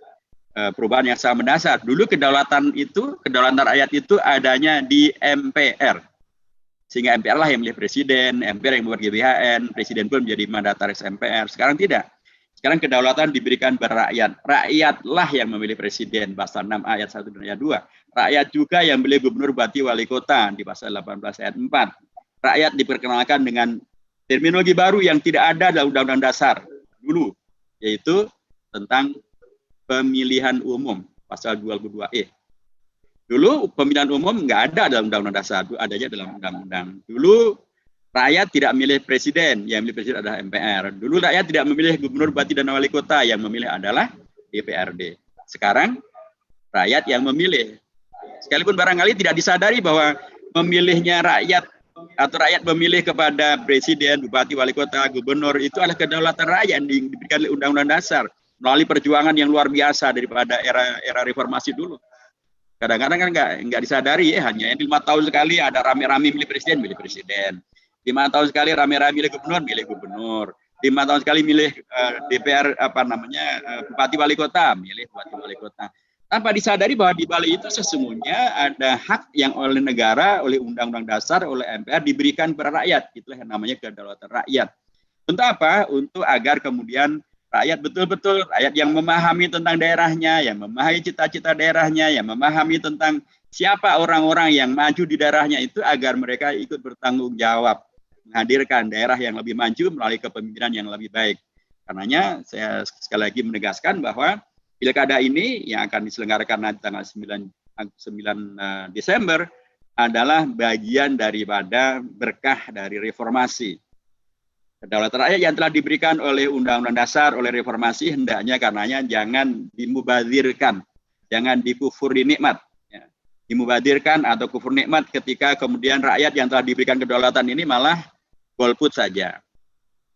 perubahan yang sangat mendasar. Dulu kedaulatan rakyat itu adanya di MPR. Sehingga MPR lah yang memilih presiden, MPR yang membuat GBHN, presiden pun menjadi mandataris MPR. Sekarang tidak. Sekarang kedaulatan diberikan kepada rakyat. Rakyatlah yang memilih presiden, pasal 6 ayat 1 dan ayat 2. Rakyat juga yang memilih gubernur, bupati, wali kota di pasal 18 ayat 4. Rakyat diperkenalkan dengan terminologi baru yang tidak ada dalam Undang-Undang Dasar dulu, yaitu tentang pemilihan umum, pasal 22E. Dulu pemilihan umum nggak ada dalam Undang-Undang Dasar, adanya dalam undang-undang. Dulu rakyat tidak memilih presiden, yang memilih presiden adalah MPR. Dulu rakyat tidak memilih gubernur, bupati, dan wali kota, yang memilih adalah DPRD. Sekarang rakyat yang memilih. Sekalipun barangkali tidak disadari bahwa memilihnya rakyat atau rakyat memilih kepada presiden, bupati, wali kota, gubernur itu adalah kedaulatan rakyat yang diberikan oleh Undang-Undang Dasar melalui perjuangan yang luar biasa daripada era reformasi dulu. Kadang-kadang kan nggak disadari ya, hanya 5 tahun sekali ada rame-rame milih presiden. 5 tahun sekali rame-rame milih gubernur. 5 tahun sekali milih DPR bupati wali kota, tanpa disadari bahwa di balik itu sesungguhnya ada hak yang oleh negara, oleh undang-undang dasar, oleh MPR diberikan kepada rakyat. Itulah yang namanya kedaulatan rakyat. Untuk apa? Untuk agar kemudian rakyat betul-betul rakyat yang memahami tentang daerahnya, yang memahami cita-cita daerahnya, yang memahami tentang siapa orang-orang yang maju di daerahnya itu, agar mereka ikut bertanggung jawab menghadirkan daerah yang lebih maju melalui kepemimpinan yang lebih baik. Karenanya saya sekali lagi menegaskan bahwa pilkada ini yang akan diselenggarakan nanti tanggal 9 Desember adalah bagian daripada berkah dari reformasi. Kedaulatan rakyat yang telah diberikan oleh Undang-Undang Dasar, oleh reformasi, hendaknya karenanya jangan dimubazirkan, jangan dikufuri nikmat. Dimubadirkan atau kufur nikmat ketika kemudian rakyat yang telah diberikan kedaulatan ini malah golput saja,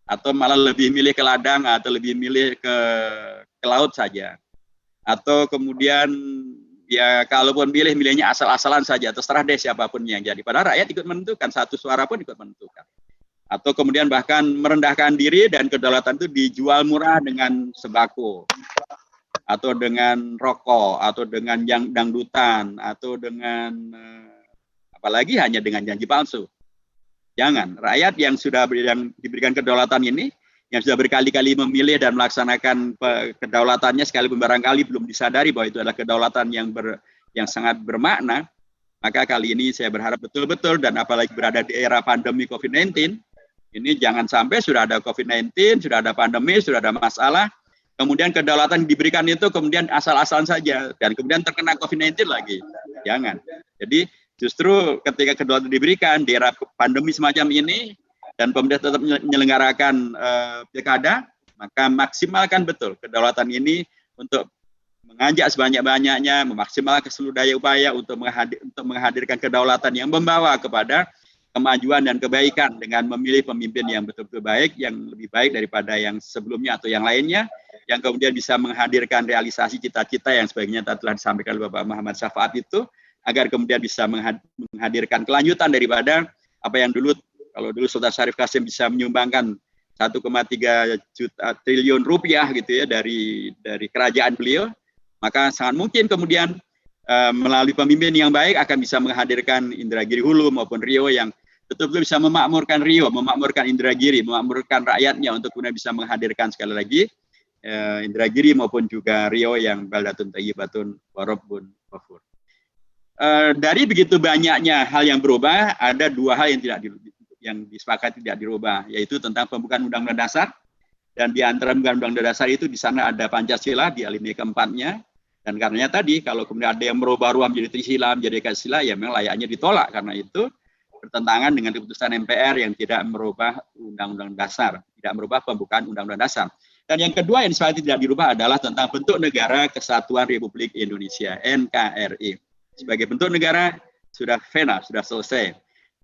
atau malah lebih milih ke ladang atau lebih milih ke laut saja, atau kemudian ya kalaupun milihnya asal-asalan saja, terserah deh siapapun yang jadi. Padahal rakyat ikut menentukan, satu suara pun ikut menentukan. Atau kemudian bahkan merendahkan diri dan kedaulatan itu dijual murah dengan sembako, atau dengan rokok, atau dengan dangdutan, atau dengan apalagi hanya dengan janji palsu. Jangan. Rakyat yang diberikan kedaulatan ini, yang sudah berkali-kali memilih dan melaksanakan kedaulatannya, sekalipun barangkali belum disadari bahwa itu adalah kedaulatan yang sangat bermakna, maka kali ini saya berharap betul-betul, dan apalagi berada di era pandemi COVID-19, ini jangan sampai sudah ada COVID-19, sudah ada pandemi, sudah ada masalah, kemudian kedaulatan diberikan itu kemudian asal-asalan saja, dan kemudian terkena COVID-19 lagi. Jangan. Jadi justru ketika kedaulatan diberikan di era pandemi semacam ini, dan pemerintah tetap menyelenggarakan pilkada, maka maksimalkan betul kedaulatan ini untuk mengajak sebanyak-banyaknya, memaksimalkan seluruh daya upaya untuk menghadirkan kedaulatan yang membawa kepada kemajuan dan kebaikan dengan memilih pemimpin yang betul-betul baik, yang lebih baik daripada yang sebelumnya atau yang lainnya, yang kemudian bisa menghadirkan realisasi cita-cita yang sebaiknya telah disampaikan oleh Bapak Muhammad Syafaat itu, agar kemudian bisa menghadirkan kelanjutan daripada apa yang dulu, kalau dulu Sultan Syarif Qasim bisa menyumbangkan 1,3 triliun rupiah gitu ya dari kerajaan beliau, maka sangat mungkin kemudian melalui pemimpin yang baik akan bisa menghadirkan Indragiri Hulu maupun Riau yang betul-betul bisa memakmurkan Riau, memakmurkan Indragiri, memakmurkan rakyatnya untuk kemudian bisa menghadirkan sekali lagi Indragiri maupun juga Riau yang baldatun thayyibatun wa rabbun ghafur. Dari begitu banyaknya hal yang berubah, ada dua hal yang disepakati tidak dirubah, yaitu tentang pembukaan Undang-Undang Dasar, dan di antara Undang-Undang Dasar itu di sana ada Pancasila di alinea keempatnya, dan karenanya tadi kalau kemudian ada yang merubah-rubah menjadi Trisila, menjadi Ekasila, ya memang layaknya ditolak, karena itu bertentangan dengan keputusan MPR yang tidak merubah Undang-Undang Dasar, tidak merubah pembukaan Undang-Undang Dasar. Dan yang kedua yang disepakati tidak dirubah adalah tentang bentuk negara Kesatuan Republik Indonesia, NKRI. Sebagai bentuk negara sudah final, sudah selesai.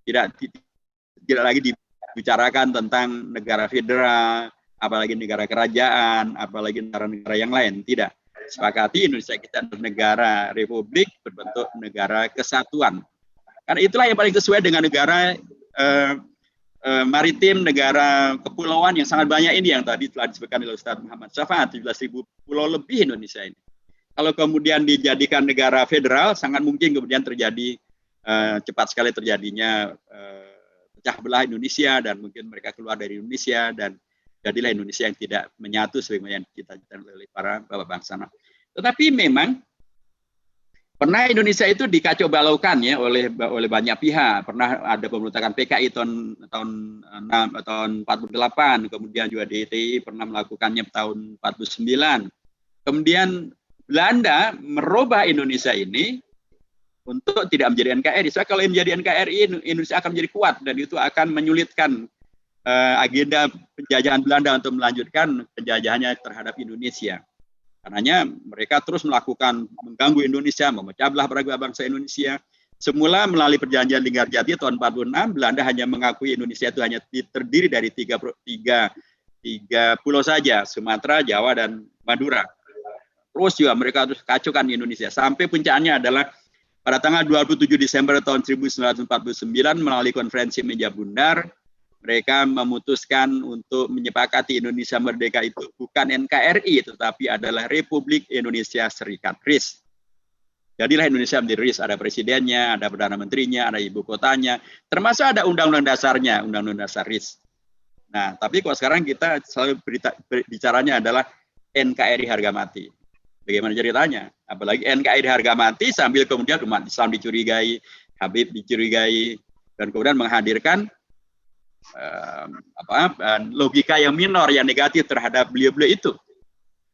Tidak lagi dibicarakan tentang negara federal, apalagi negara kerajaan, apalagi negara-negara yang lain. Tidak. Sepakati Indonesia kita adalah negara republik berbentuk negara kesatuan. Karena itulah yang paling sesuai dengan negara maritim, negara kepulauan yang sangat banyak ini yang tadi telah disebutkan oleh Ustaz Muhammad Syafaat, 17.000 pulau lebih Indonesia ini. Kalau kemudian dijadikan negara federal, sangat mungkin kemudian terjadi cepat sekali terjadinya pecah belah Indonesia, dan mungkin mereka keluar dari Indonesia, dan jadilah Indonesia yang tidak menyatu sebagaimana yang kita oleh para bapak bangsa. Tetapi memang pernah Indonesia itu dikacau balaukan ya oleh banyak pihak. Pernah ada pemberontakan PKI tahun 48, kemudian juga DITI pernah melakukannya tahun 49. Kemudian Belanda merubah Indonesia ini untuk tidak menjadi NKRI. Soalnya kalau menjadi NKRI, Indonesia akan menjadi kuat, dan itu akan menyulitkan agenda penjajahan Belanda untuk melanjutkan penjajahannya terhadap Indonesia. Karenanya mereka terus mengganggu Indonesia, memecah belah bangsa Indonesia. Semula melalui perjanjian Linggarjati tahun 46, Belanda hanya mengakui Indonesia itu hanya terdiri dari tiga pulau saja, Sumatera, Jawa, dan Madura. Terus juga mereka terus kacaukan Indonesia. Sampai puncaknya adalah Pada tanggal 27 Desember tahun 1949 melalui konferensi meja bundar, mereka memutuskan untuk menyepakati Indonesia merdeka itu bukan NKRI, tetapi adalah Republik Indonesia Serikat RIS. Jadilah Indonesia menjadi RIS, ada presidennya, ada perdana menterinya, ada ibu kotanya, termasuk ada undang-undang dasarnya, undang-undang dasar RIS. Nah, tapi kalau sekarang kita selalu bicaranya adalah NKRI harga mati. Bagaimana ceritanya? Apalagi NKRI harga mati sambil kemudian umat Islam dicurigai, Habib dicurigai, dan kemudian menghadirkan logika yang minor, yang negatif terhadap beliau-beliau itu.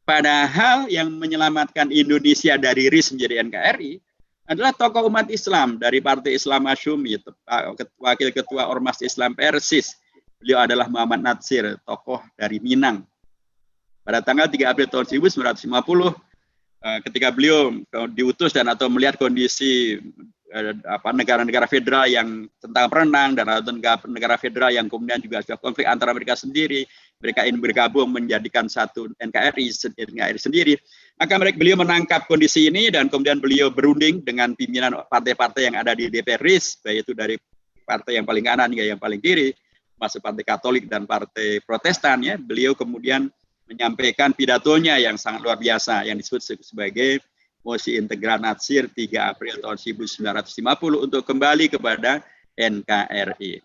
Padahal yang menyelamatkan Indonesia dari RIS menjadi NKRI adalah tokoh umat Islam dari Partai Islam Masyumi, wakil ketua Ormas Islam Persis. Beliau adalah Muhammad Natsir, tokoh dari Minang. Pada tanggal 3 April tahun 1950, ketika beliau diutus dan atau melihat kondisi negara-negara federal yang tentang perenang dan atau negara federal yang kemudian juga sudah konflik antara mereka sendiri, mereka ingin bergabung menjadikan satu NKRI sendiri, maka beliau menangkap kondisi ini dan kemudian beliau berunding dengan pimpinan partai-partai yang ada di DPR RIS, baik itu dari partai yang paling kanan hingga yang paling kiri, masuk partai Katolik dan partai Protestan, ya. Beliau kemudian menyampaikan pidatonya yang sangat luar biasa yang disebut sebagai mosi integral Natsir 3 April tahun 1950 untuk kembali kepada NKRI.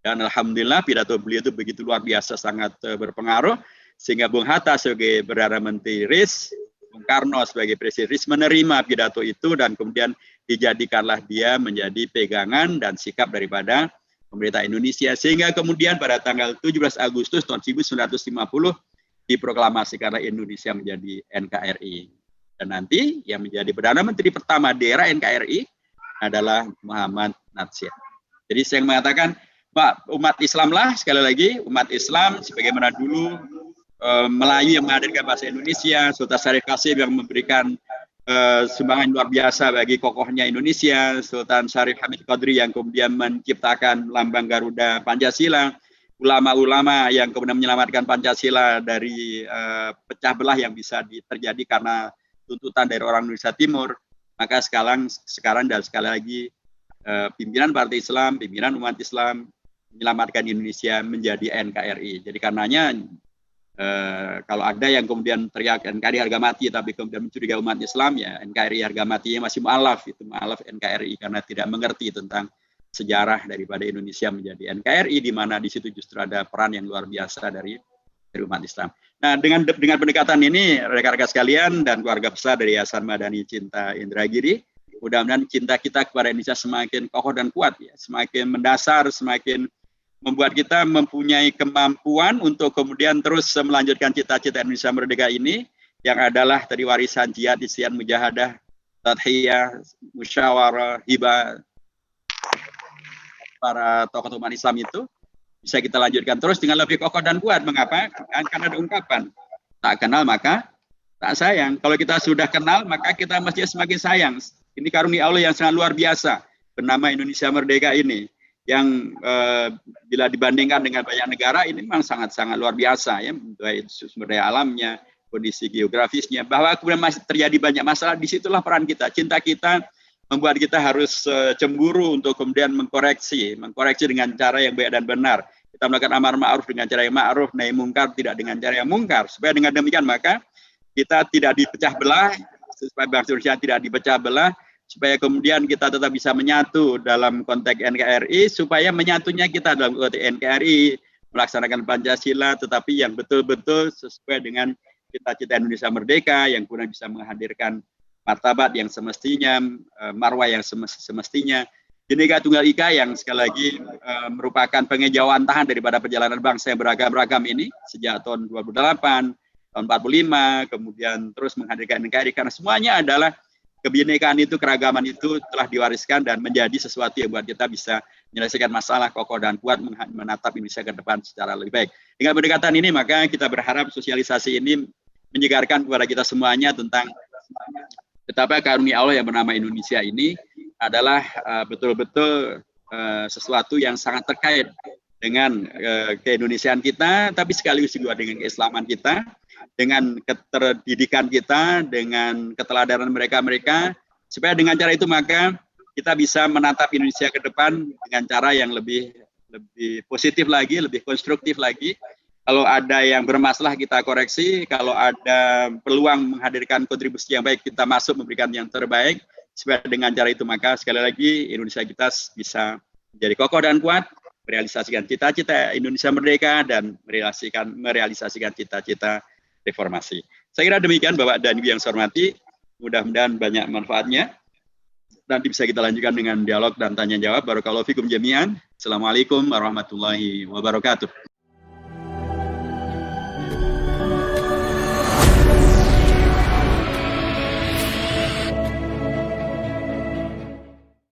Dan alhamdulillah pidato beliau itu begitu luar biasa, sangat berpengaruh, sehingga Bung Hatta sebagai Perdana Menteri RIS, Bung Karno sebagai Presiden RIS menerima pidato itu dan kemudian dijadikanlah dia menjadi pegangan dan sikap daripada pemerintah Indonesia, sehingga kemudian pada tanggal 17 Agustus tahun 1950 diproklamasikanlah Indonesia menjadi NKRI. Dan nanti yang menjadi Perdana Menteri pertama di era NKRI adalah Muhammad Natsir. Jadi saya mengatakan, Pak, umat Islam lah, sekali lagi, umat Islam sebagaimana dulu Melayu yang menghadirkan bahasa Indonesia, Sultan Syarif Qasim yang memberikan sumbangan luar biasa bagi kokohnya Indonesia, Sultan Syarif Hamid Qadri yang kemudian menciptakan lambang Garuda Pancasila, ulama-ulama yang kemudian menyelamatkan Pancasila dari pecah belah yang bisa terjadi karena tuntutan dari orang Indonesia Timur. Maka sekarang dan sekali lagi pimpinan Partai Islam, pimpinan umat Islam menyelamatkan Indonesia menjadi NKRI. Jadi karenanya kalau ada yang kemudian teriak NKRI harga mati tapi kemudian mencurigai umat Islam, ya NKRI harga matinya masih mu'alaf, itu mu'alaf NKRI karena tidak mengerti tentang sejarah daripada Indonesia menjadi NKRI, di mana di situ justru ada peran yang luar biasa dari umat Islam. Nah, dengan pendekatan ini, rekan-rekan sekalian dan keluarga besar dari Yayasan Madani Cinta Indragiri, mudah-mudahan cinta kita kepada Indonesia semakin kokoh dan kuat, ya, semakin mendasar, semakin membuat kita mempunyai kemampuan untuk kemudian terus melanjutkan cita-cita Indonesia merdeka ini, yang adalah tadi warisan jihad, isyan, mujahadah, tadhiyah, musyawarah, hibah, para tokoh umat Islam itu bisa kita lanjutkan terus dengan lebih kokoh dan kuat. Mengapa? Karena ada ungkapan, tak kenal maka tak sayang. Kalau kita sudah kenal, maka kita mesti semakin sayang. Ini karunia Allah yang sangat luar biasa bernama Indonesia merdeka ini, yang bila dibandingkan dengan banyak negara ini memang sangat-sangat luar biasa, ya, baik sumber daya alamnya, kondisi geografisnya, bahwa kemudian masih terjadi banyak masalah. Disitulah peran kita, cinta kita membuat kita harus cemburu untuk kemudian mengkoreksi dengan cara yang baik dan benar. Kita melakukan amar ma'ruf dengan cara yang ma'ruf, nahi mungkar tidak dengan cara yang mungkar. Supaya dengan demikian maka kita tidak dipecah belah, supaya bangsa Indonesia tidak dipecah belah, supaya kemudian kita tetap bisa menyatu dalam konteks NKRI, supaya menyatunya kita dalam konteks NKRI, melaksanakan Pancasila, tetapi yang betul-betul sesuai dengan cita-cita Indonesia merdeka, yang kemudian bisa menghadirkan martabat yang semestinya, marwah yang semestinya, Bhinneka Tunggal Ika yang sekali lagi merupakan pengejawantahan daripada perjalanan bangsa yang beragam-ragam ini sejak tahun 28, tahun 45, kemudian terus menghadirkan NKRI, karena semuanya adalah kebinekaan itu, keragaman itu telah diwariskan dan menjadi sesuatu yang buat kita bisa menyelesaikan masalah kokoh dan kuat, menatap Indonesia ke depan secara lebih baik. Dengan pendekatan ini maka kita berharap sosialisasi ini menyegarkan kepada kita semuanya tentang betapa karunia Allah yang bernama Indonesia ini adalah betul-betul sesuatu yang sangat terkait dengan keindonesiaan kita, tapi sekaligus juga dengan keislaman kita, dengan keterdidikan kita, dengan keteladanan mereka-mereka, Supaya dengan cara itu maka kita bisa menatap Indonesia ke depan dengan cara yang lebih positif lagi, lebih konstruktif lagi. Kalau ada yang bermasalah kita koreksi, kalau ada peluang menghadirkan kontribusi yang baik kita masuk memberikan yang terbaik. Supaya dengan cara itu maka sekali lagi Indonesia kita bisa menjadi kokoh dan kuat, merealisasikan cita-cita Indonesia merdeka dan merealisasikan cita-cita reformasi. Saya kira demikian Bapak dan Ibu yang saya hormati. Mudah-mudahan banyak manfaatnya. Nanti bisa kita lanjutkan dengan dialog dan tanya jawab. Barakallahu fikum jami'an. Assalamualaikum warahmatullahi wabarakatuh.